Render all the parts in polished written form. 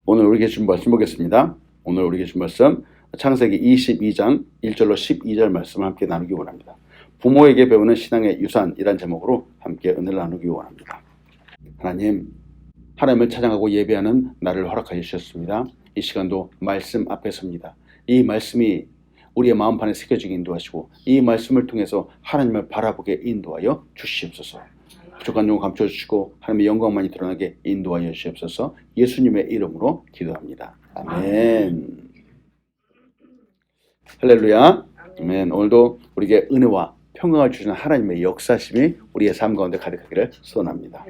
오늘 우리 계신 말씀 보겠습니다. 오늘 우리 계신 말씀 창세기 22장 1절로 12절 말씀을 함께 나누기 원합니다. 부모에게 배우는 신앙의 유산이란 제목으로 함께 은혜를 나누기 원합니다. 하나님을 찬양하고 예배하는 나를 허락하여 주셨습니다. 이 시간도 말씀 앞에 섭니다. 이 말씀이 우리의 마음판에 새겨지게 인도하시고 이 말씀을 통해서 하나님을 바라보게 인도하여 주시옵소서. 부족한 점 감춰주시고 하나님의 영광만이 드러나게 인도하여 주시옵소서. 예수님의 이름으로 기도합니다. 아멘. 할렐루야. 아멘. 오늘도 우리에게 은혜와 평강을 주시는 하나님의 역사심이 우리의 삶 가운데 가득하기를 소원합니다.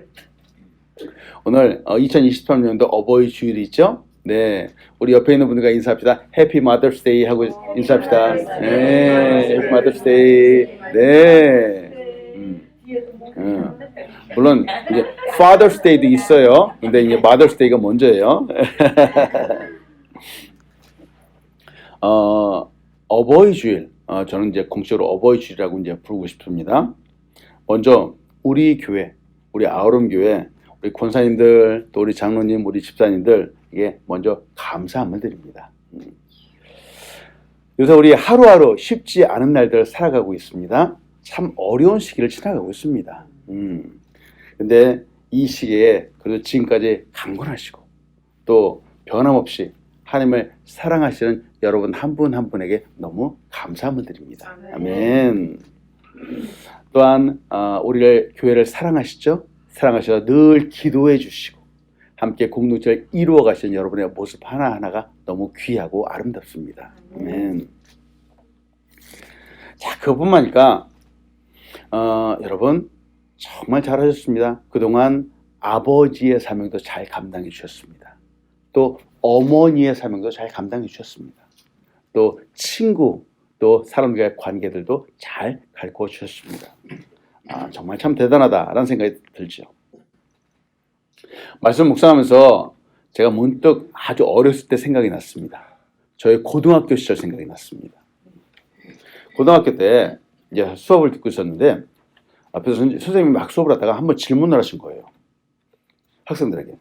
오늘 2023년도 어버이 주일이 있죠? 네, 우리 옆에 있는 분들과 인사합시다. 해피 마더스 데이 하고 인사합시다. 네, 해피 마더스 데이. 네. 물론 이제 Father's Day도 있어요. 근데 이제 Mother's Day가 먼저예요. 어버이 주일. 저는 이제 공식으로 어버이 주일이라고 이제 부르고 싶습니다. 먼저 우리 교회, 우리 아우름 교회, 우리 권사님들, 또 우리 장로님, 우리 집사님들에게 먼저 감사함을 드립니다. 요새 우리 하루하루 쉽지 않은 날들을 살아가고 있습니다. 참 어려운 시기를 지나가고 있습니다. 근데 이 시기에 그래도 지금까지 강건하시고 또 변함없이 하나님을 사랑하시는 여러분 한 분 한 분에게 너무 감사함을 드립니다. 아멘. 또한 우리를 교회를 사랑하시죠? 사랑하셔서 늘 기도해 주시고 함께 공동체를 이루어 가시는 여러분의 모습 하나하나가 너무 귀하고 아름답습니다. 아멘. 자, 그뿐만이니까 여러분 정말 잘하셨습니다. 그동안 아버지의 사명도 잘 감당해 주셨습니다. 또 어머니의 사명도 잘 감당해 주셨습니다. 또 친구, 또 사람들과의 관계들도 잘 가르쳐 주셨습니다. 정말 참 대단하다라는 생각이 들죠. 말씀 묵상하면서 제가 문득 아주 어렸을 때 생각이 났습니다. 저의 고등학교 시절 생각이 났습니다. 고등학교 때 이제 수업을 듣고 있었는데 앞에서 선생님이 막 수업을 하다가 한번 질문을 하신 거예요. 학생들에게.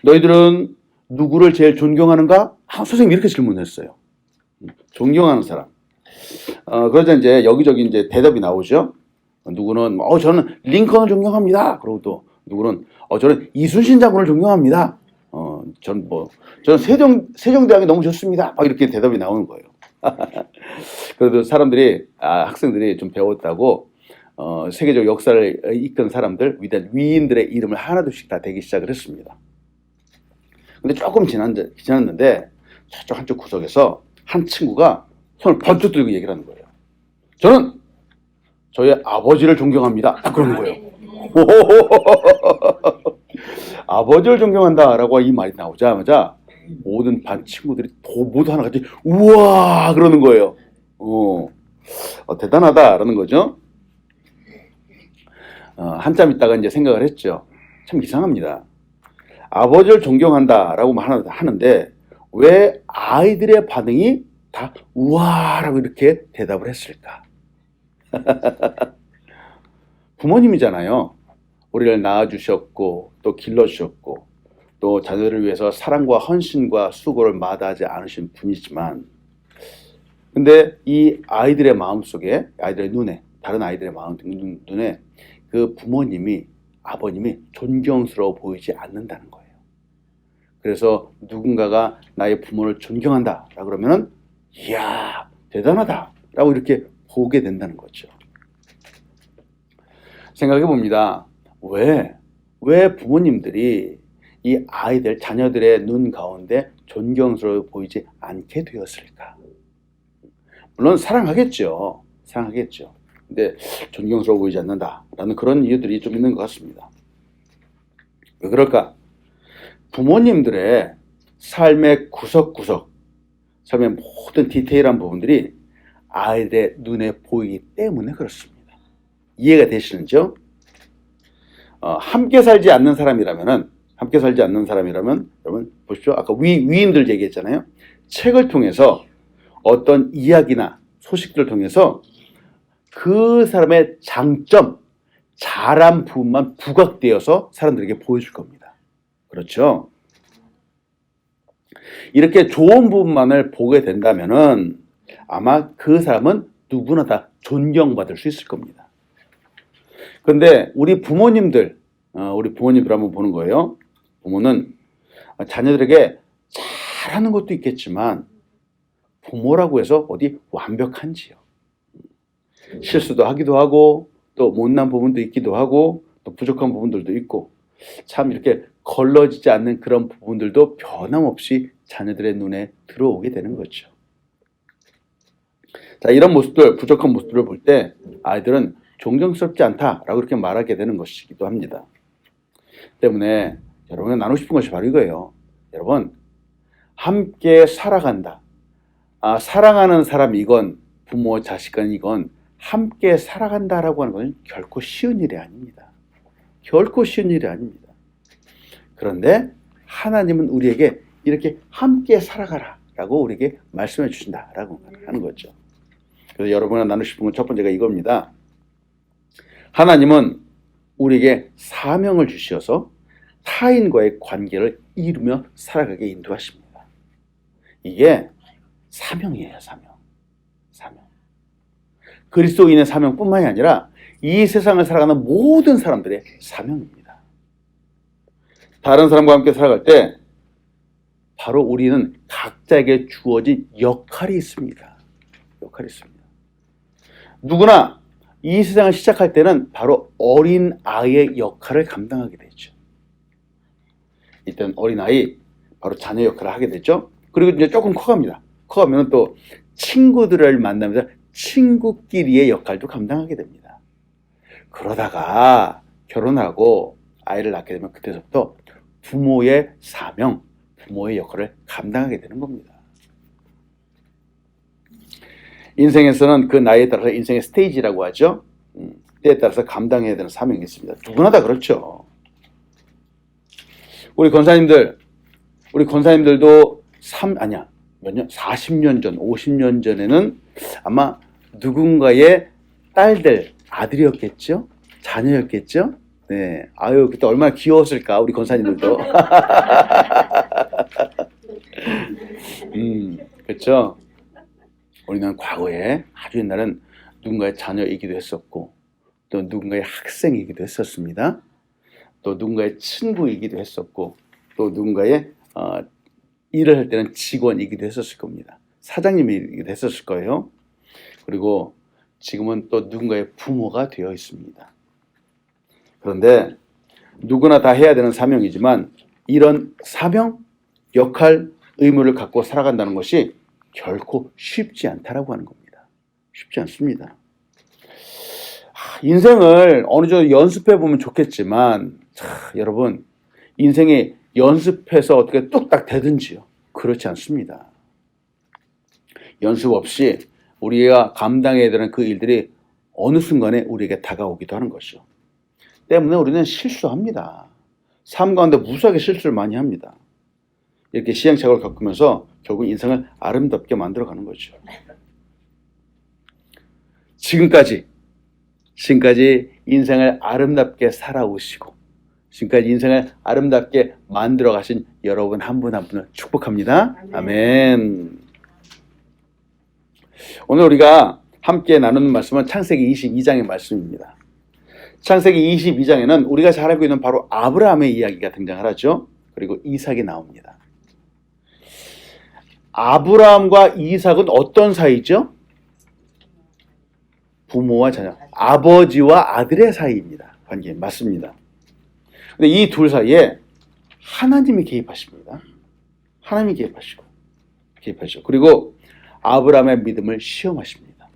너희들은 누구를 제일 존경하는가? 선생님이 이렇게 질문했어요. 존경하는 사람. 그러자 이제 여기저기 이제 대답이 나오죠. 누구는 저는 링컨을 존경합니다. 그리고 또 누구는 저는 이순신 장군을 존경합니다. 저는 세종대왕이 너무 좋습니다. 막 이렇게 대답이 나오는 거예요. 그래도 사람들이 학생들이 좀 배웠다고 세계적 역사를 이끈 사람들, 위대한 위인들의 이름을 하나둘씩 다 대기 시작을 했습니다. 근데 조금 지났는데 저쪽 한쪽 구석에서 한 친구가 손을 번쩍 들고 얘기를 하는 거예요. 저는 저희 아버지를 존경합니다. 딱 그러는 거예요. 아버지를 존경한다라고 이 말이 나오자마자 모든 반 친구들이 모두 하나같이 우와 그러는 거예요. 대단하다라는 거죠. 한참 있다가 이제 생각을 했죠. 참 이상합니다. 아버지를 존경한다라고 하는데 왜 아이들의 반응이 다 우와라고 이렇게 대답을 했을까? 부모님이잖아요. 우리를 낳아주셨고 또 길러주셨고 또 자녀들을 위해서 사랑과 헌신과 수고를 마다하지 않으신 분이지만 근데 이 아이들의 마음속에 아이들의 눈에 다른 아이들의 눈에 그 부모님이 아버님이 존경스러워 보이지 않는다는 거예요. 그래서 누군가가 나의 부모를 존경한다 라고 그러면은 이야 대단하다 라고 이렇게 보게 된다는 거죠. 생각해 봅니다. 왜 부모님들이 이 아이들 자녀들의 눈 가운데 존경스러워 보이지 않게 되었을까? 물론 사랑하겠죠. 근데 존경스러워 보이지 않는다라는 그런 이유들이 좀 있는 것 같습니다. 왜 그럴까? 부모님들의 삶의 구석구석, 삶의 모든 디테일한 부분들이 아이들의 눈에 보이기 때문에 그렇습니다. 이해가 되시는지요? 함께 살지 않는 사람이라면 여러분 보십시오. 아까 위인들 얘기했잖아요. 책을 통해서 어떤 이야기나 소식들을 통해서 그 사람의 장점, 잘한 부분만 부각되어서 사람들에게 보여줄 겁니다. 그렇죠? 이렇게 좋은 부분만을 보게 된다면은 아마 그 사람은 누구나 다 존경받을 수 있을 겁니다. 그런데 우리 부모님들 한번 보는 거예요. 부모는 자녀들에게 잘하는 것도 있겠지만 부모라고 해서 어디 완벽한지요. 실수도 하기도 하고 또 못난 부분도 있기도 하고 또 부족한 부분들도 있고 참 이렇게 걸러지지 않는 그런 부분들도 변함없이 자녀들의 눈에 들어오게 되는 거죠. 자, 이런 모습들, 부족한 모습들을 볼 때 아이들은 존경스럽지 않다라고 이렇게 말하게 되는 것이기도 합니다. 때문에 여러분이 나누고 싶은 것이 바로 이거예요. 여러분, 함께 살아간다. 사랑하는 사람이건 부모, 자식간이건 함께 살아간다라고 하는 것은 결코 쉬운 일이 아닙니다. 결코 쉬운 일이 아닙니다. 그런데 하나님은 우리에게 이렇게 함께 살아가라 라고 우리에게 말씀해 주신다라고 하는 거죠. 그래서 여러분과 나누고 싶은 건 첫 번째가 이겁니다. 하나님은 우리에게 사명을 주셔서 타인과의 관계를 이루며 살아가게 인도하십니다. 이게 사명이에요, 사명. 그리스도인의 사명뿐만이 아니라 이 세상을 살아가는 모든 사람들의 사명입니다. 다른 사람과 함께 살아갈 때 바로 우리는 각자에게 주어진 역할이 있습니다. 누구나 이 세상을 시작할 때는 바로 어린 아이의 역할을 감당하게 되죠. 일단 어린 아이, 바로 자녀 역할을 하게 되죠. 그리고 이제 조금 커갑니다. 커가면 또 친구들을 만나면서 친구끼리의 역할도 감당하게 됩니다. 그러다가 결혼하고 아이를 낳게 되면 그때부터 부모의 사명, 부모의 역할을 감당하게 되는 겁니다. 인생에서는 그 나이에 따라서 인생의 스테이지라고 하죠. 때에 따라서 감당해야 되는 사명이 있습니다. 누구나 다 그렇죠. 우리 권사님들도 40년 전, 50년 전에는 아마 누군가의 딸들, 아들이었겠죠? 자녀였겠죠? 네. 아유, 그때 얼마나 귀여웠을까, 우리 권사님들도. 그렇죠? 우리는 과거에 아주 옛날엔 누군가의 자녀이기도 했었고, 또 누군가의 학생이기도 했었습니다. 또 누군가의 친구이기도 했었고, 또 누군가의 일을 할 때는 직원이기도 했었을 겁니다. 사장님이기도 했었을 거예요. 그리고 지금은 또 누군가의 부모가 되어 있습니다. 그런데 누구나 다 해야 되는 사명이지만 이런 사명, 역할, 의무를 갖고 살아간다는 것이 결코 쉽지 않다라고 하는 겁니다. 쉽지 않습니다. 인생을 어느 정도 연습해 보면 좋겠지만 여러분, 인생에 연습해서 어떻게 뚝딱 되든지요. 그렇지 않습니다. 연습 없이 우리가 감당해야 되는 그 일들이 어느 순간에 우리에게 다가오기도 하는 것이죠. 때문에 우리는 실수합니다. 삶 가운데 무수하게 실수를 많이 합니다. 이렇게 시행착오를 겪으면서 결국 인생을 아름답게 만들어가는 거죠. 지금까지 인생을 아름답게 살아오시고 지금까지 인생을 아름답게 만들어 가신 여러분 한 분 한 분을 축복합니다. 아멘. 오늘 우리가 함께 나누는 말씀은 창세기 22장의 말씀입니다. 창세기 22장에는 우리가 잘 알고 있는 바로 아브라함의 이야기가 등장을 하죠. 그리고 이삭이 나옵니다. 아브라함과 이삭은 어떤 사이죠? 부모와 자녀, 아버지와 아들의 사이입니다. 관계 맞습니다. 근데 이 둘 사이에 하나님이 개입하십니다. 하나님이 개입하시고. 그리고 아브라함의 믿음을 시험하십니다.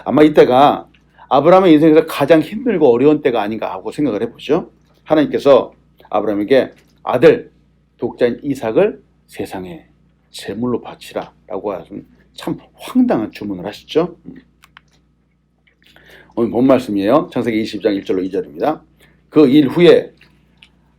아마 이때가 아브라함의 인생에서 가장 힘들고 어려운 때가 아닌가 하고 생각을 해보죠. 하나님께서 아브라함에게 아들, 독자인 이삭을 세상에 제물로 바치라 라고 하신 참 황당한 주문을 하시죠. 오늘 본 말씀이에요. 창세기 22장 1절로 2절입니다. 그 일 후에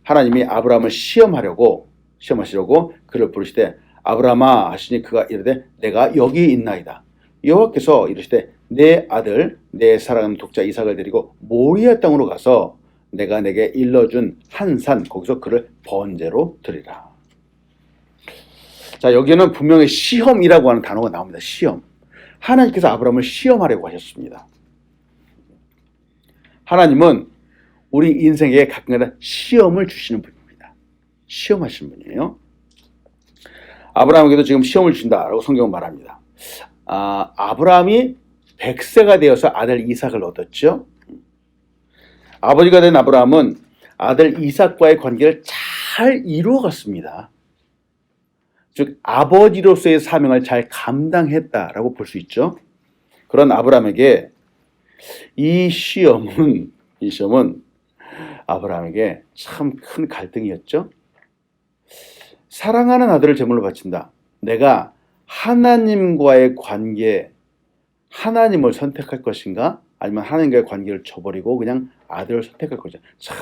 하나님이 아브라함을 시험하시려고 그를 부르시되 아브라함아 하시니 그가 이르되 내가 여기 있나이다. 여호와께서 이르시되 내 아들 내 사랑하는 독자 이삭을 데리고 모리아 땅으로 가서 내가 내게 일러준 한 산 거기서 그를 번제로 드리라. 자, 여기는 분명히 시험이라고 하는 단어가 나옵니다. 시험. 하나님께서 아브라함을 시험하려고 하셨습니다. 하나님은 우리 인생에 가끔가다 시험을 주시는 분입니다. 시험하시는 분이에요. 아브라함에게도 지금 시험을 주신다라고 성경은 말합니다. 아브라함이 100세가 되어서 아들 이삭을 얻었죠. 아버지가 된 아브라함은 아들 이삭과의 관계를 잘 이루어갔습니다. 즉 아버지로서의 사명을 잘 감당했다라고 볼 수 있죠. 그런 아브라함에게 이 시험은 아브라함에게 참 큰 갈등이었죠. 사랑하는 아들을 제물로 바친다. 내가 하나님과의 관계, 하나님을 선택할 것인가? 아니면 하나님과의 관계를 저버리고 그냥 아들을 선택할 것인가? 참,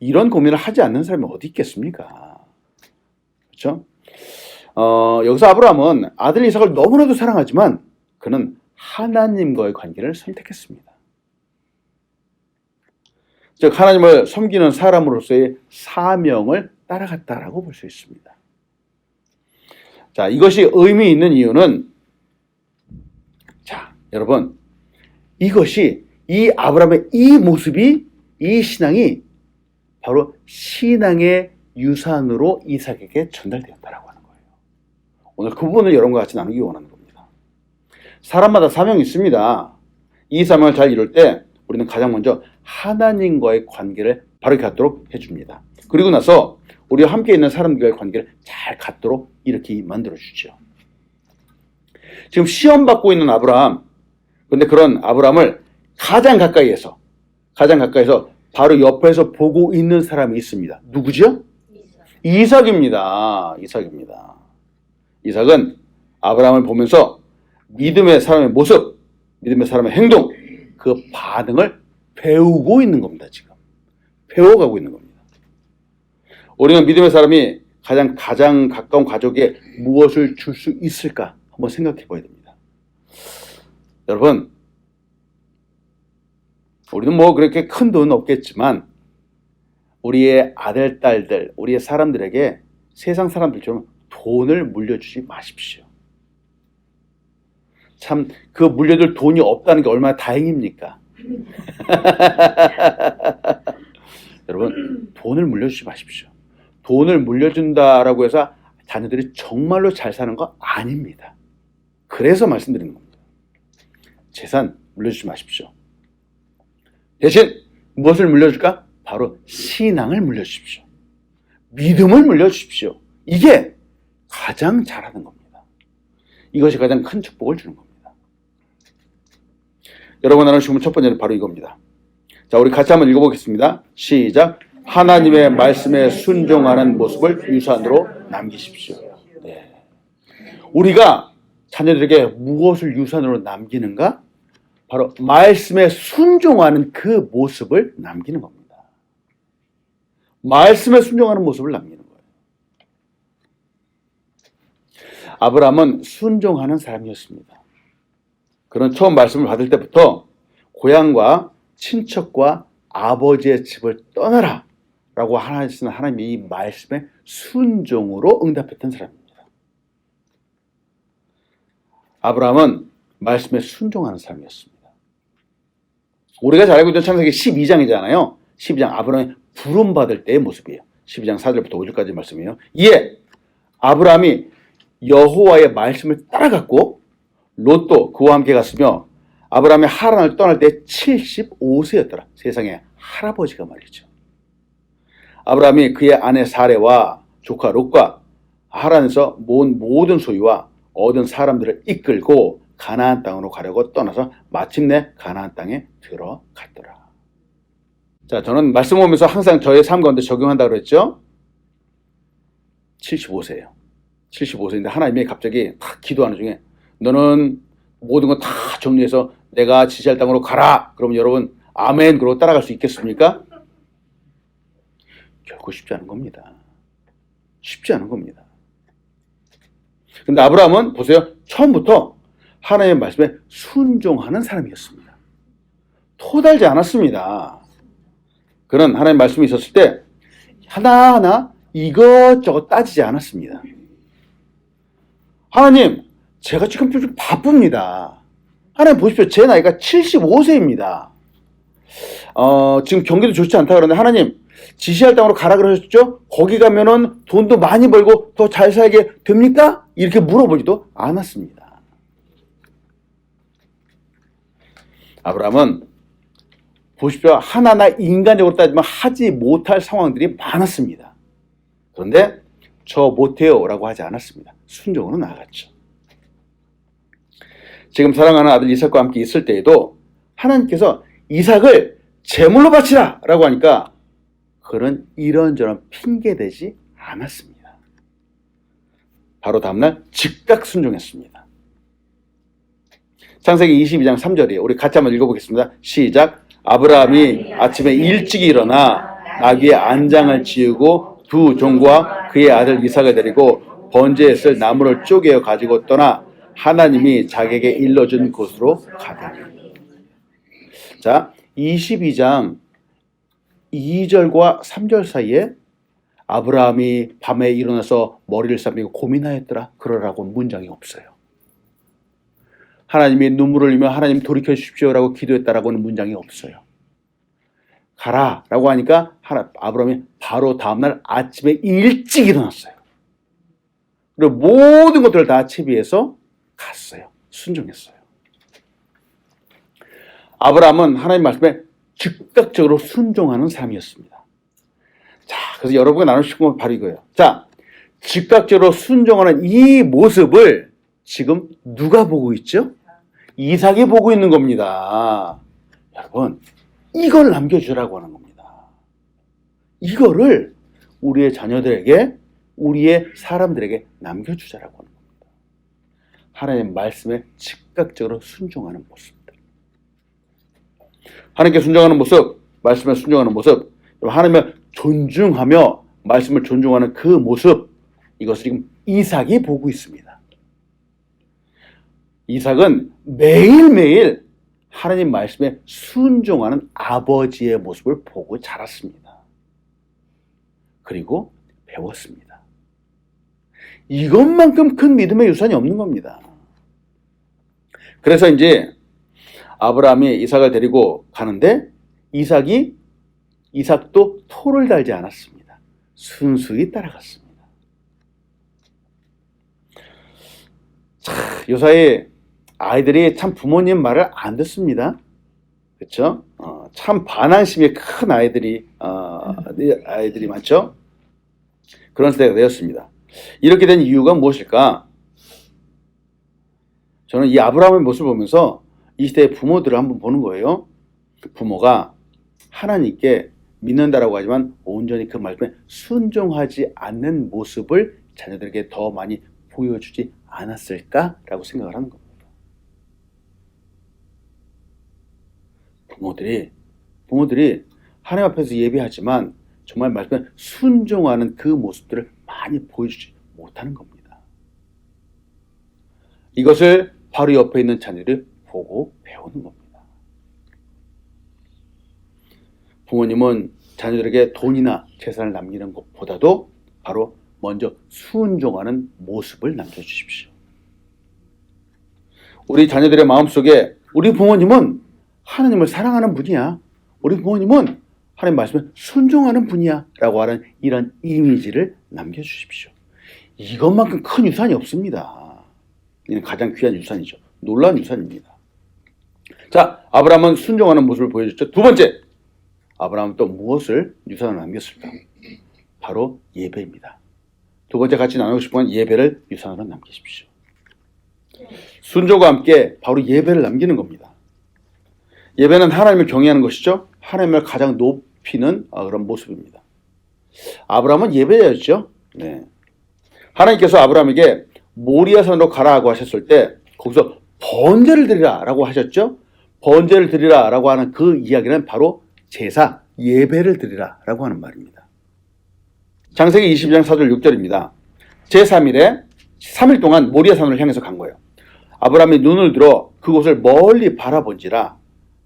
이런 고민을 하지 않는 사람이 어디 있겠습니까? 그렇죠? 여기서 아브라함은 아들 이삭을 너무나도 사랑하지만 그는 하나님과의 관계를 선택했습니다. 즉 하나님을 섬기는 사람으로서의 사명을 따라갔다라고 볼 수 있습니다. 자, 이것이 의미 있는 이유는, 자, 여러분, 이것이 이 아브라함의 이 모습이, 이 신앙이 바로 신앙의 유산으로 이삭에게 전달되었다라고 하는 거예요. 오늘 그 부분을 여러분과 같이 나누기 원하는 겁니다. 사람마다 사명이 있습니다. 이 사명을 잘 이룰 때 우리는 가장 먼저 하나님과의 관계를 바르게 갖도록 해줍니다. 그리고 나서 우리와 함께 있는 사람들과의 관계를 잘 갖도록 이렇게 만들어주죠. 지금 시험받고 있는 아브라함, 근데 그런 아브라함을 가장 가까이에서 바로 옆에서 보고 있는 사람이 있습니다. 누구죠? 이삭입니다. 이삭은 아브라함을 보면서 믿음의 사람의 모습, 믿음의 사람의 행동, 그 반응을 배우고 있는 겁니다. 지금 배워가고 있는 겁니다. 우리는 믿음의 사람이 가장 가까운 가족에 무엇을 줄 수 있을까 한번 생각해 봐야 됩니다. 여러분, 우리는 뭐 그렇게 큰 돈은 없겠지만 우리의 아들, 딸들, 우리의 사람들에게 세상 사람들처럼 돈을 물려주지 마십시오. 참 그 물려줄 돈이 없다는 게 얼마나 다행입니까? 여러분, 돈을 물려주지 마십시오. 돈을 물려준다라고 해서 자녀들이 정말로 잘 사는 거 아닙니다. 그래서 말씀드리는 겁니다. 재산 물려주지 마십시오. 대신 무엇을 물려줄까? 바로 신앙을 물려주십시오. 믿음을 물려주십시오. 이게 가장 잘하는 겁니다. 이것이 가장 큰 축복을 주는 겁니다. 여러분 나눌 질문 첫 번째는 바로 이겁니다. 자, 우리 같이 한번 읽어보겠습니다. 시작. 하나님의 말씀에 순종하는 모습을 유산으로 남기십시오. 네. 우리가 자녀들에게 무엇을 유산으로 남기는가? 바로 말씀에 순종하는 그 모습을 남기는 겁니다. 말씀에 순종하는 모습을 남기는 거예요. 아브라함은 순종하는 사람이었습니다. 그는 처음 말씀을 받을 때부터 고향과 친척과 아버지의 집을 떠나라 라고 하시는 하나님의 이 말씀에 순종으로 응답했던 사람입니다. 아브라함은 말씀에 순종하는 사람이었습니다. 우리가 잘 알고 있는 창세기 12장이잖아요. 12장 아브라함이 부름받을 때의 모습이에요. 12장 4절부터 5절까지 말씀이에요. 이에 아브라함이 여호와의 말씀을 따라갔고 롯도 그와 함께 갔으며 아브라함이 하란을 떠날 때 75세였더라. 세상에 할아버지가 말이죠. 아브라함이 그의 아내 사레와 조카 롯과 하란에서 모은 모든 소유와 얻은 사람들을 이끌고 가나안 땅으로 가려고 떠나서 마침내 가나안 땅에 들어갔더라. 자, 저는 말씀 보면서 항상 저의 삶 가운데 적용한다고 그랬죠. 75세예요. 75세인데 하나님이 갑자기 딱 기도하는 중에 너는 모든 거 다 정리해서 내가 지시할 땅으로 가라. 그러면 여러분 아멘 그러고 따라갈 수 있겠습니까? 결코 쉽지 않은 겁니다. 쉽지 않은 겁니다. 근데 아브라함은 보세요. 처음부터 하나님의 말씀에 순종하는 사람이었습니다. 토달지 않았습니다. 그는 하나님의 말씀이 있었을 때 하나하나 이것저것 따지지 않았습니다. 하나님, 제가 지금 좀 바쁩니다. 하나님 보십시오. 제 나이가 75세입니다. 지금 경기도 좋지 않다 그러는데 하나님, 지시할 땅으로 가라 그러셨죠? 거기 가면은 돈도 많이 벌고 더 잘 살게 됩니까? 이렇게 물어보지도 않았습니다. 아브라함은 보십시오. 하나하나 인간적으로 따지면 하지 못할 상황들이 많았습니다. 그런데 저 못해요 라고 하지 않았습니다. 순종으로 나아갔죠. 지금 사랑하는 아들 이삭과 함께 있을 때에도 하나님께서 이삭을 제물로 바치라 라고 하니까 그런 이런저런 핑계대지 않았습니다. 바로 다음날 즉각 순종했습니다. 창세기 22장 3절이에요. 우리 같이 한번 읽어보겠습니다. 시작. 아브라함이 아침에 일찍 일어나 나귀의 안장을 지우고 두 종과 그의 아들 이삭을 데리고 번제에 쓸 나무를 쪼개어 가지고 떠나 하나님이 자기에게 일러준 곳으로 가더니. 자, 22장 2절과 3절 사이에 아브라함이 밤에 일어나서 머리를 싸매고 고민하였더라 그러라고 문장이 없어요. 하나님이 눈물을 흘리며 하나님 돌이켜 주십시오라고 기도했다라고는 문장이 없어요. 가라라고 하니까 아브라함이 바로 다음날 아침에 일찍 일어났어요. 그리고 모든 것들을 다 채비해서 갔어요. 순종했어요. 아브라함은 하나님 말씀에 즉각적으로 순종하는 삶이었습니다. 자, 그래서 여러분과 나누고 싶은 건 바로 이거예요. 자, 즉각적으로 순종하는 이 모습을 지금 누가 보고 있죠? 이삭이 보고 있는 겁니다. 여러분, 이걸 남겨주라고 하는 겁니다. 이거를 우리의 자녀들에게, 우리의 사람들에게 남겨주자라고 하는 겁니다. 하나님 말씀에 즉각적으로 순종하는 모습들. 하나님께 순종하는 모습, 말씀에 순종하는 모습, 하나님을 존중하며 말씀을 존중하는 그 모습, 이것을 지금 이삭이 보고 있습니다. 이삭은 매일매일 하나님 말씀에 순종하는 아버지의 모습을 보고 자랐습니다. 그리고 배웠습니다. 이것만큼 큰 믿음의 유산이 없는 겁니다. 그래서 이제 아브라함이 이삭을 데리고 가는데 이삭도 토를 달지 않았습니다. 순수히 따라갔습니다. 자, 요사이 아이들이 참 부모님 말을 안 듣습니다. 그렇죠? 참 반항심이 큰 아이들이 많죠. 그런 시대가 되었습니다. 이렇게 된 이유가 무엇일까? 저는 이 아브라함의 모습을 보면서 이 시대의 부모들을 한번 보는 거예요. 부모가 하나님께 믿는다라고 하지만 온전히 그 말씀에 순종하지 않는 모습을 자녀들에게 더 많이 보여주지 않았을까라고 생각을 하는 겁니다. 부모들이 하나님 앞에서 예배하지만 정말 말씀에 순종하는 그 모습들을 많이 보여주지 못하는 겁니다. 이것을 바로 옆에 있는 자녀들이 보고 배우는 겁니다. 부모님은 자녀들에게 돈이나 재산을 남기는 것보다도 바로 먼저 순종하는 모습을 남겨주십시오. 우리 자녀들의 마음속에 우리 부모님은 하나님을 사랑하는 분이야. 우리 부모님은 하나님 말씀에 순종하는 분이야 라고 하는 이런 이미지를 남겨주십시오. 이것만큼 큰 유산이 없습니다. 이는 가장 귀한 유산이죠. 놀라운 유산입니다. 자, 아브라함은 순종하는 모습을 보여줬죠. 두 번째, 아브라함은 또 무엇을 유산을 남겼을까? 바로 예배입니다. 두 번째 같이 나누고 싶은 건 예배를 유산으로 남기십시오. 순종과 함께 바로 예배를 남기는 겁니다. 예배는 하나님을 경외하는 것이죠. 하나님을 가장 높이는 그런 모습입니다. 아브라함은 예배자였죠. 네. 하나님께서 아브라함에게 모리아산으로 가라고 하셨을 때 거기서 번제를 드리라라고 하셨죠. 번제를 드리라라고 하는 그 이야기는 바로 제사, 예배를 드리라라고 하는 말입니다. 창세기 22장 4절 6절입니다. 제3일에 3일 동안 모리아산을 향해서 간 거예요. 아브라함이 눈을 들어 그곳을 멀리 바라본지라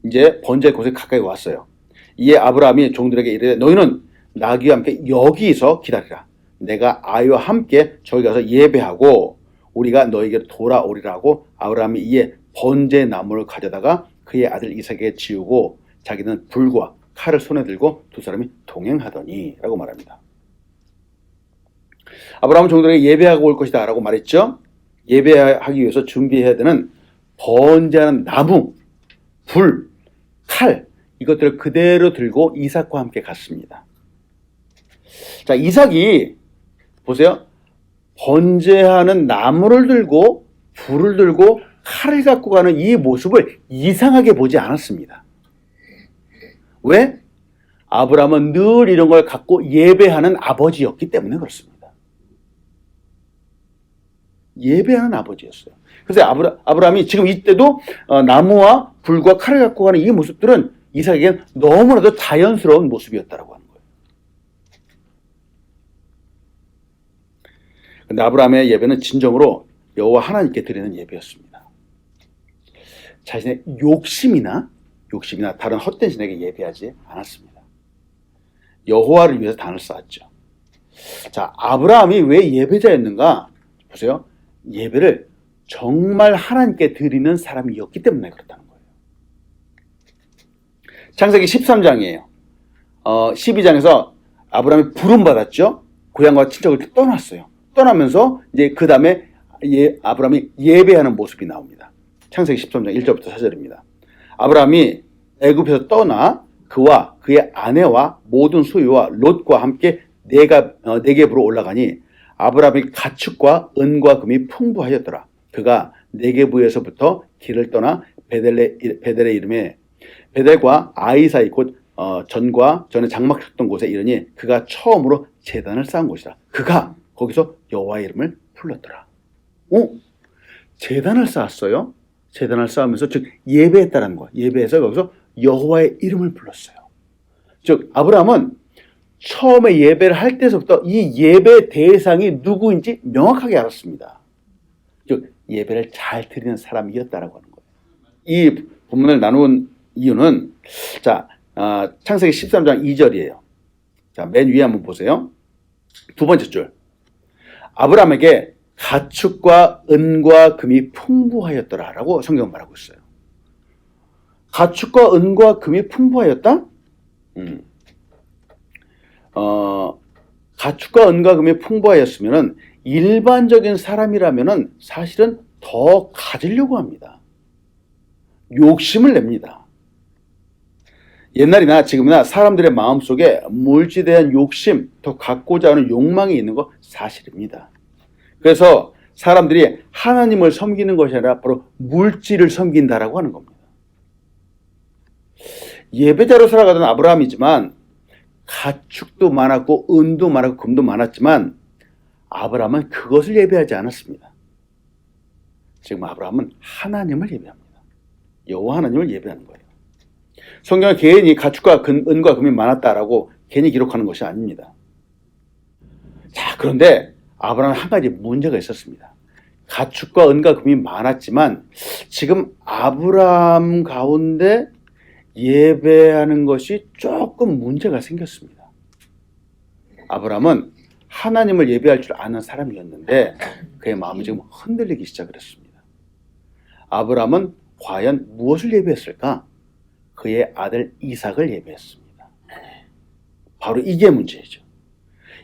이제 번제할 곳에 가까이 왔어요. 이에 아브라함이 종들에게 이르되 너희는 나귀와 함께 여기서 기다리라. 내가 아이와 함께 저기 가서 예배하고 우리가 너에게 돌아오리라고 아브라함이 이에 번제 나무를 가져다가 그의 아들 이삭에게 지우고 자기는 불과 칼을 손에 들고 두 사람이 동행하더니 라고 말합니다. 아브라함은 종들에게 예배하고 올 것이다 라고 말했죠. 예배하기 위해서 준비해야 되는 번제하는 나무, 불, 칼 이것들을 그대로 들고 이삭과 함께 갔습니다. 자, 이삭이 보세요. 번제하는 나무를 들고 불을 들고 칼을 갖고 가는 이 모습을 이상하게 보지 않았습니다. 왜? 아브라함은 늘 이런 걸 갖고 예배하는 아버지였기 때문에 그렇습니다. 예배하는 아버지였어요. 그래서 아브라함이 지금 이때도 나무와 불과 칼을 갖고 가는 이 모습들은 이삭에게는 너무나도 자연스러운 모습이었다고 하는 거예요. 그런데 아브라함의 예배는 진정으로 여호와 하나님께 드리는 예배였습니다. 자신의 욕심이나 다른 헛된 신에게 예배하지 않았습니다. 여호와를 위해서 단을 쌓았죠. 자, 아브라함이 왜 예배자였는가? 보세요. 예배를 정말 하나님께 드리는 사람이었기 때문에 그렇다는 거예요. 창세기 13장이에요. 12장에서 아브라함이 부름받았죠. 고향과 친척을 떠났어요. 떠나면서 이제 그 다음에 아브라함이 예배하는 모습이 나옵니다. 창세기 13장 1절부터 4절입니다. 아브라함이 애굽에서 떠나 그와 그의 아내와 모든 소유와 롯과 함께 네겝으로 올라가니 아브라함이 가축과 은과 금이 풍부하였더라. 그가 네겝에서부터 길을 떠나 베델의 이름에 베델과 아이 사이 곧 전에 장막 쳤던 곳에 이르니 그가 처음으로 제단을 쌓은 곳이라. 그가 거기서 여호와의 이름을 불렀더라. 제단을 쌓았어요. 제단을 쌓으면서 즉 예배했다는 거야. 예배해서 거기서 여호와의 이름을 불렀어요. 즉 아브라함은 처음에 예배를 할 때서부터 이 예배 대상이 누구인지 명확하게 알았습니다. 즉 예배를 잘 드리는 사람이었다라고 하는 거예요. 이 본문을 나눈 이유는 자 창세기 13장 2절이에요. 자, 맨 위에 한번 보세요. 두 번째 줄. 아브라함에게 가축과 은과 금이 풍부하였더라라고 성경은 말하고 있어요. 가축과 은과 금이 풍부하였다? 가축과 은과 금이 풍부하였으면은 일반적인 사람이라면은 사실은 더 가지려고 합니다. 욕심을 냅니다. 옛날이나 지금이나 사람들의 마음속에 물질에 대한 욕심, 더 갖고자 하는 욕망이 있는 거 사실입니다. 그래서 사람들이 하나님을 섬기는 것이 아니라 바로 물질을 섬긴다라고 하는 겁니다. 예배자로 살아가던 아브라함이지만 가축도 많았고 은도 많았고 금도 많았지만 아브라함은 그것을 예배하지 않았습니다. 지금 아브라함은 하나님을 예배합니다. 여호와 하나님을 예배하는 거예요. 성경은 괜히 가축과 은과 금이 많았다라고 괜히 기록하는 것이 아닙니다. 자, 그런데 아브라함은 한 가지 문제가 있었습니다. 가축과 은과 금이 많았지만 지금 아브라함 가운데 예배하는 것이 조금 문제가 생겼습니다. 아브라함은 하나님을 예배할 줄 아는 사람이었는데 그의 마음이 지금 흔들리기 시작했습니다. 아브라함은 과연 무엇을 예배했을까? 그의 아들 이삭을 예배했습니다. 바로 이게 문제죠.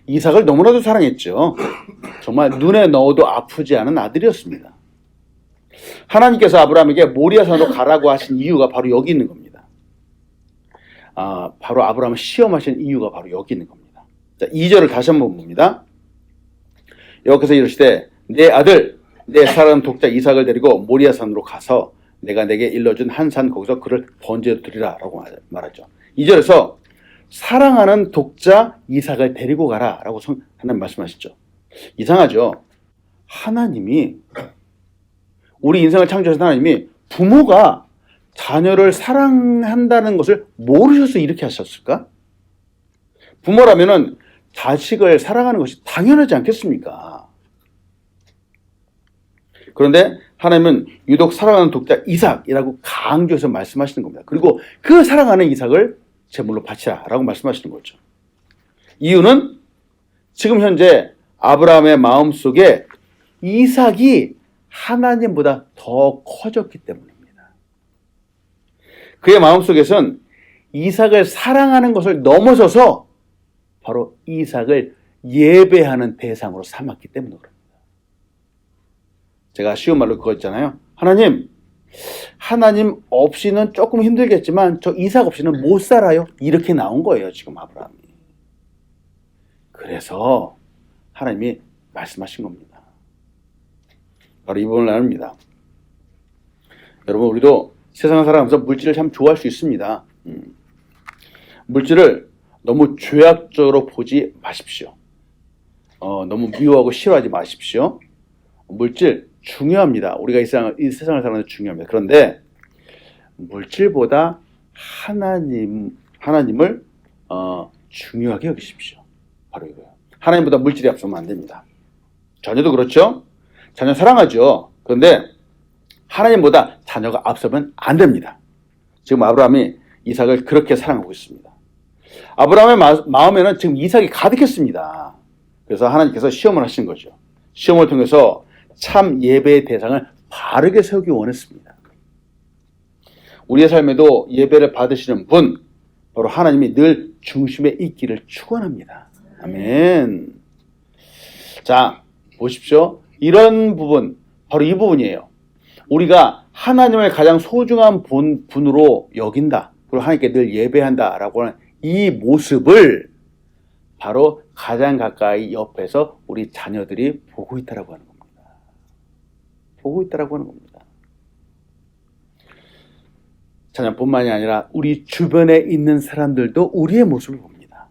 이삭을 너무나도 사랑했죠. 정말 눈에 넣어도 아프지 않은 아들이었습니다. 하나님께서 아브라함에게 모리아산으로 가라고 하신 이유가 바로 여기 있는 겁니다. 바로 아브라함을 시험하신 이유가 바로 여기 있는 겁니다. 자, 2절을 다시 한번 봅니다. 여기서 이르시되 내 아들 내 사랑하는 독자 이삭을 데리고 모리아산으로 가서 내가 내게 일러준 한 산 거기서 그를 번제로 드리라 라고 말하죠. 2절에서 사랑하는 독자 이삭을 데리고 가라 라고 하나님 말씀하시죠. 이상하죠. 하나님이 우리 인생을 창조하신 하나님이 부모가 자녀를 사랑한다는 것을 모르셔서 이렇게 하셨을까? 부모라면은 자식을 사랑하는 것이 당연하지 않겠습니까? 그런데 하나님은 유독 사랑하는 독자 이삭이라고 강조해서 말씀하시는 겁니다. 그리고 그 사랑하는 이삭을 제물로 바치라 라고 말씀하시는 거죠. 이유는 지금 현재 아브라함의 마음속에 이삭이 하나님보다 더 커졌기 때문입니다. 그의 마음속에선 이삭을 사랑하는 것을 넘어서서 바로 이삭을 예배하는 대상으로 삼았기 때문에 그럽니다. 제가 쉬운 말로 그거 있잖아요. 하나님 없이는 조금 힘들겠지만 저 이삭 없이는 못 살아요. 이렇게 나온 거예요, 지금 아브라함이. 그래서 하나님이 말씀하신 겁니다. 바로 이 부분을 나눕니다. 여러분, 우리도 세상을 살아가면서 물질을 참 좋아할 수 있습니다. 물질을 너무 죄악적으로 보지 마십시오. 너무 미워하고 싫어하지 마십시오. 물질 중요합니다. 우리가 이 세상을 살아가는 중요합니다. 그런데 물질보다 하나님을 중요하게 여기십시오. 바로 이거예요. 하나님보다 물질이 앞서면 안 됩니다. 자녀도 그렇죠? 자녀 사랑하죠. 그런데 하나님보다 자녀가 앞서면 안 됩니다. 지금 아브라함이 이삭을 그렇게 사랑하고 있습니다. 아브라함의 마음에는 지금 이삭이 가득했습니다. 그래서 하나님께서 시험을 하신 거죠. 시험을 통해서 참 예배의 대상을 바르게 세우기 원했습니다. 우리의 삶에도 예배를 받으시는 분, 바로 하나님이 늘 중심에 있기를 축원합니다. 아멘. 자, 보십시오. 이런 부분, 바로 이 부분이에요. 우리가 하나님을 가장 소중한 분으로 여긴다. 그리고 하나님께 늘 예배한다라고 하는 이 모습을 바로 가장 가까이 옆에서 우리 자녀들이 보고 있다라고 하는 겁니다. 보고 있다라고 하는 겁니다. 자녀뿐만이 아니라 우리 주변에 있는 사람들도 우리의 모습을 봅니다.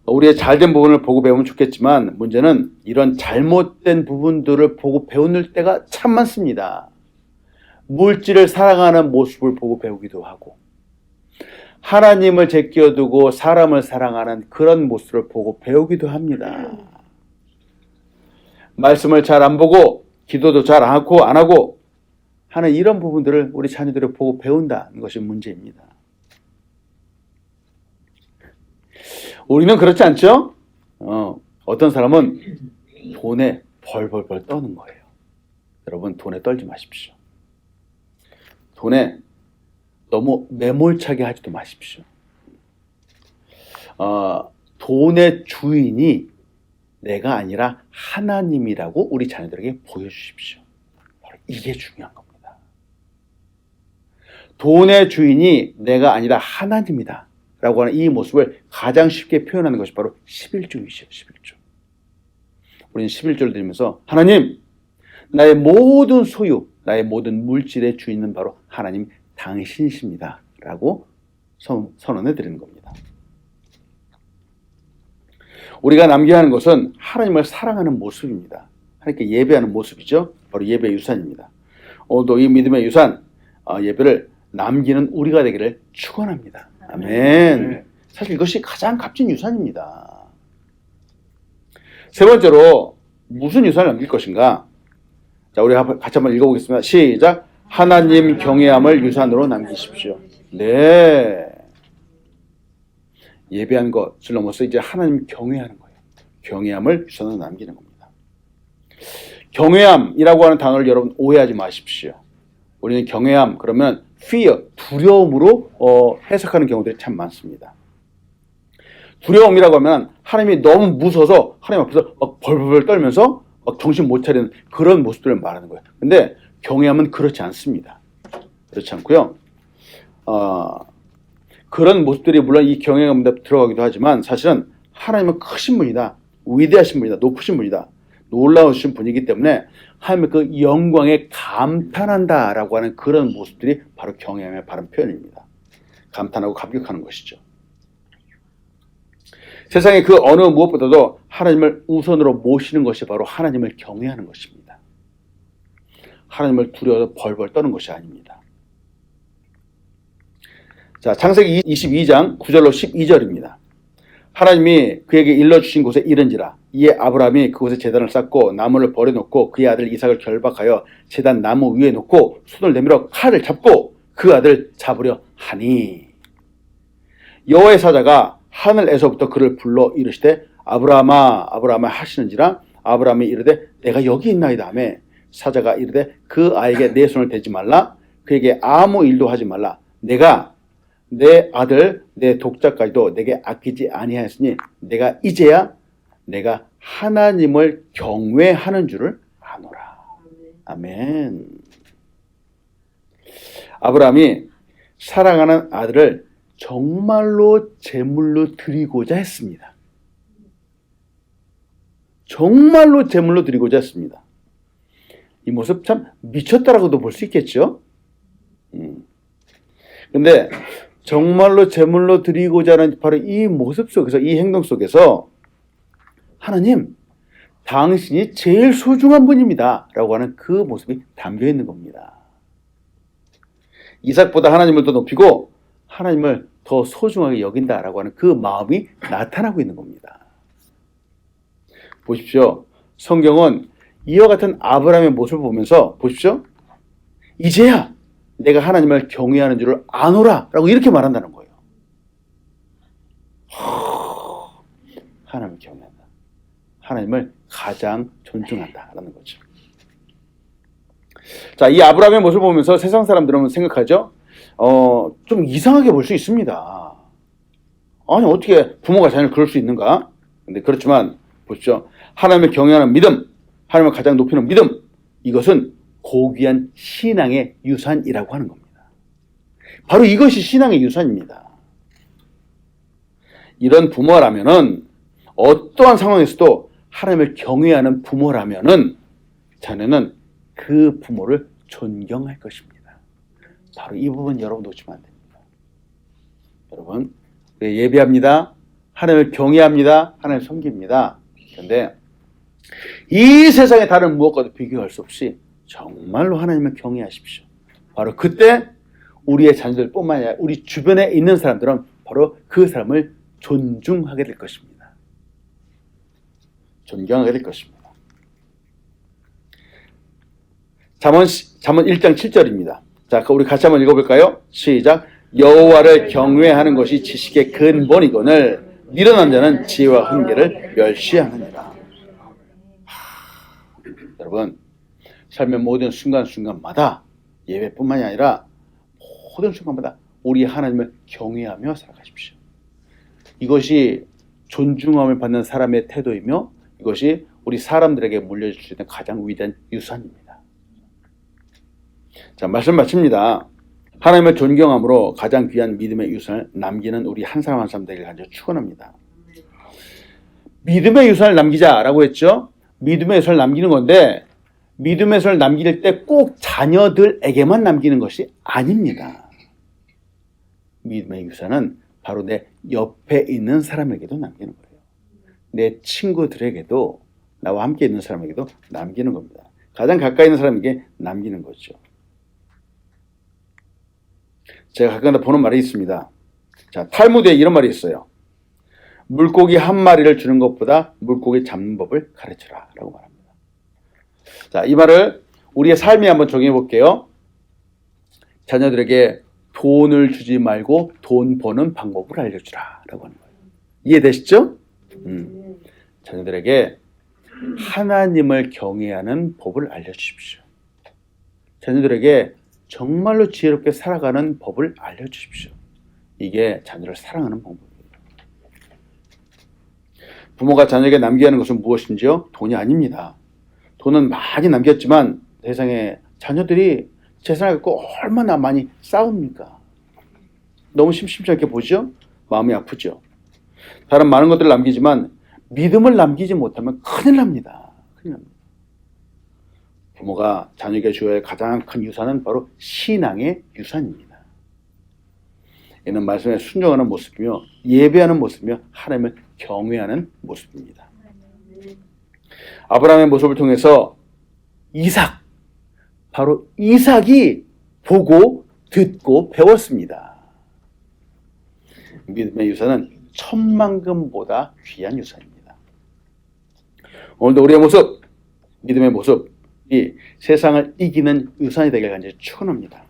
우리의 잘된 부분을 보고 배우면 좋겠지만 문제는 이런 잘못된 부분들을 보고 배우는 때가 참 많습니다. 물질을 사랑하는 모습을 보고 배우기도 하고 하나님을 제껴두고 사람을 사랑하는 그런 모습을 보고 배우기도 합니다. 말씀을 잘 안 보고 기도도 잘 안 하고 하는 이런 부분들을 우리 자녀들을 보고 배운다는 것이 문제입니다. 우리는 그렇지 않죠? 어떤 사람은 돈에 벌벌벌 떠는 거예요. 여러분, 돈에 떨지 마십시오. 돈에 너무 매몰차게 하지도 마십시오. 돈의 주인이 내가 아니라 하나님이라고 우리 자녀들에게 보여주십시오. 바로 이게 중요한 겁니다. 돈의 주인이 내가 아니라 하나님이다 라고 하는 이 모습을 가장 쉽게 표현하는 것이 바로 11조이시죠. 11조. 우리는 11조를 드리면서 하나님, 나의 모든 소유, 나의 모든 물질의 주인은 바로 하나님 당신이십니다 라고 선언해 드리는 겁니다. 우리가 남겨야 하는 것은 하나님을 사랑하는 모습입니다. 하나님께 예배하는 모습이죠. 바로 예배의 유산입니다. 오늘도 이 믿음의 유산, 예배를 남기는 우리가 되기를 축원합니다. 아멘. 사실 이것이 가장 값진 유산입니다. 세 번째로 무슨 유산을 남길 것인가? 자, 우리 같이 한번 읽어보겠습니다. 시작. 하나님 경외함을 유산으로 남기십시오. 네. 예배한 것을 넘어서 이제 하나님 경외하는 거예요. 경외함을 유산으로 남기는 겁니다. 경외함이라고 하는 단어를 여러분 오해하지 마십시오. 우리는 경외함 그러면 fear, 두려움으로 해석하는 경우들이 참 많습니다. 두려움이라고 하면 하나님이 너무 무서워서 하나님 앞에서 막 벌벌 떨면서 막 정신 못 차리는 그런 모습들을 말하는 거예요. 근데 경외함은 그렇지 않습니다. 그렇지 않고요. 그런 모습들이 물론 이 경외감에 들어가기도 하지만 사실은 하나님은 크신 분이다. 위대하신 분이다. 높으신 분이다. 놀라우신 분이기 때문에 하나님의 그 영광에 감탄한다라고 하는 그런 모습들이 바로 경외함의 바른 표현입니다. 감탄하고 감격하는 것이죠. 세상의 그 어느 무엇보다도 하나님을 우선으로 모시는 것이 바로 하나님을 경외하는 것입니다. 하나님을 두려워서 벌벌 떠는 것이 아닙니다. 자, 창세기 22장 9절로 12절입니다. 하나님이 그에게 일러주신 곳에 이른지라 이에 아브라함이 그곳에 제단을 쌓고 나무를 버려놓고 그의 아들 이삭을 결박하여 제단 나무 위에 놓고 손을 내밀어 칼을 잡고 그 아들 잡으려 하니 여호와의 사자가 하늘에서부터 그를 불러 이르시되 아브라함아 아브라함아 하시는지라 아브라함이 이르되 내가 여기 있나이다 하며 사자가 이르되 그 아이에게 내 손을 대지 말라 그에게 아무 일도 하지 말라 내가 내 아들 내 독자까지도 내게 아끼지 아니하였으니 내가 이제야 내가 하나님을 경외하는 줄을 아노라. 아멘. 아브라함이 사랑하는 아들을 정말로 제물로 드리고자 했습니다. 정말로 제물로 드리고자 했습니다. 이 모습 참 미쳤다라고도 볼 수 있겠죠. 근데 정말로 제물로 드리고자 하는 바로 이 모습 속에서 이 행동 속에서 하나님 당신이 제일 소중한 분입니다 라고 하는 그 모습이 담겨 있는 겁니다. 이삭보다 하나님을 더 높이고 하나님을 더 소중하게 여긴다라고 하는 그 마음이 나타나고 있는 겁니다. 보십시오. 성경은 이와 같은 아브라함의 모습을 보면서 보십시오. 이제야 내가 하나님을 경외하는 줄을 아노라 라고 이렇게 말한다는 거예요. 하나님을 경외한다. 하나님을 가장 존중한다라는 거죠. 자, 이 아브라함의 모습을 보면서 세상 사람들은 생각하죠. 좀 이상하게 볼 수 있습니다. 아니 어떻게 부모가 자녀를 그럴 수 있는가? 근데 그렇지만 보십시오. 하나님을 경외하는 믿음, 하나님을 가장 높이는 믿음, 이것은 고귀한 신앙의 유산이라고 하는 겁니다. 바로 이것이 신앙의 유산입니다. 이런 부모라면은 어떠한 상황에서도 하나님을 경외하는 부모라면은 자녀는 그 부모를 존경할 것입니다. 바로 이 부분 여러분 놓치면 안 됩니다. 여러분 예배합니다. 하나님을 경외합니다. 하나님을 섬깁니다. 그런데 이 세상의 다른 무엇과도 비교할 수 없이 정말로 하나님을 경외하십시오. 바로 그때 우리의 자녀들뿐만 아니라 우리 주변에 있는 사람들은 바로 그 사람을 존중하게 될 것입니다. 존경하게 될 것입니다. 잠언 1장 7절입니다. 자, 우리 같이 한번 읽어볼까요? 시작. 여호와를 경외하는 것이 지식의 근본이거늘 미련한 자는 지혜와 훈계를 멸시하느니라. 여러분 삶의 모든 순간순간마다 예배뿐만이 아니라 모든 순간마다 우리 하나님을 경외하며 살아가십시오. 이것이 존중함을 받는 사람의 태도이며 이것이 우리 사람들에게 물려줄 수 있는 가장 위대한 유산입니다. 자, 말씀 마칩니다. 하나님을 존경함으로 가장 귀한 믿음의 유산을 남기는 우리 한 사람 한 사람 되길 간절히 축원합니다. 믿음의 유산을 남기자라고 했죠. 믿음의 유산을 남기는 건데 믿음의 유산을 남길 때 꼭 자녀들에게만 남기는 것이 아닙니다. 믿음의 유산은 바로 내 옆에 있는 사람에게도 남기는 거예요. 내 친구들에게도 나와 함께 있는 사람에게도 남기는 겁니다. 가장 가까이 있는 사람에게 남기는 거죠. 제가 가끔가다 보는 말이 있습니다. 자, 탈무드에 이런 말이 있어요. 물고기 한 마리를 주는 것보다 물고기 잡는 법을 가르쳐라 라고 말합니다. 자, 이 말을 우리의 삶에 한번 적용해 볼게요. 자녀들에게 돈을 주지 말고 돈 버는 방법을 알려주라 라고 하는 거예요. 이해되시죠? 자녀들에게 하나님을 경외하는 법을 알려주십시오. 자녀들에게 정말로 지혜롭게 살아가는 법을 알려주십시오. 이게 자녀를 사랑하는 방법이에요. 부모가 자녀에게 남겨야 하는 것은 무엇인지요? 돈이 아닙니다. 돈은 많이 남겼지만 세상에 자녀들이 재산을 갖고 얼마나 많이 싸웁니까? 너무 심심치 않게 보죠? 마음이 아프죠? 다른 많은 것들을 남기지만 믿음을 남기지 못하면 큰일 납니다. 큰일 납니다. 부모가 자녀에게 주어야 할 가장 큰 유산은 바로 신앙의 유산입니다. 이는 말씀에 순종하는 모습이며 예배하는 모습이며 하나님을 경외하는 모습입니다. 아브라함의 모습을 통해서 이삭, 바로 이삭이 보고 듣고 배웠습니다. 믿음의 유산은 천만금보다 귀한 유산입니다. 오늘도 우리의 모습, 믿음의 모습, 이 세상을 이기는 유산이 되길 간절히 축원합니다.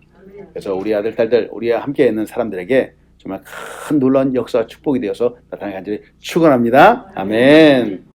그래서 우리 아들, 딸들, 우리와 함께 있는 사람들에게 정말 큰 놀라운 역사와 축복이 되어서 나타나길 간절히 축원합니다. 아멘.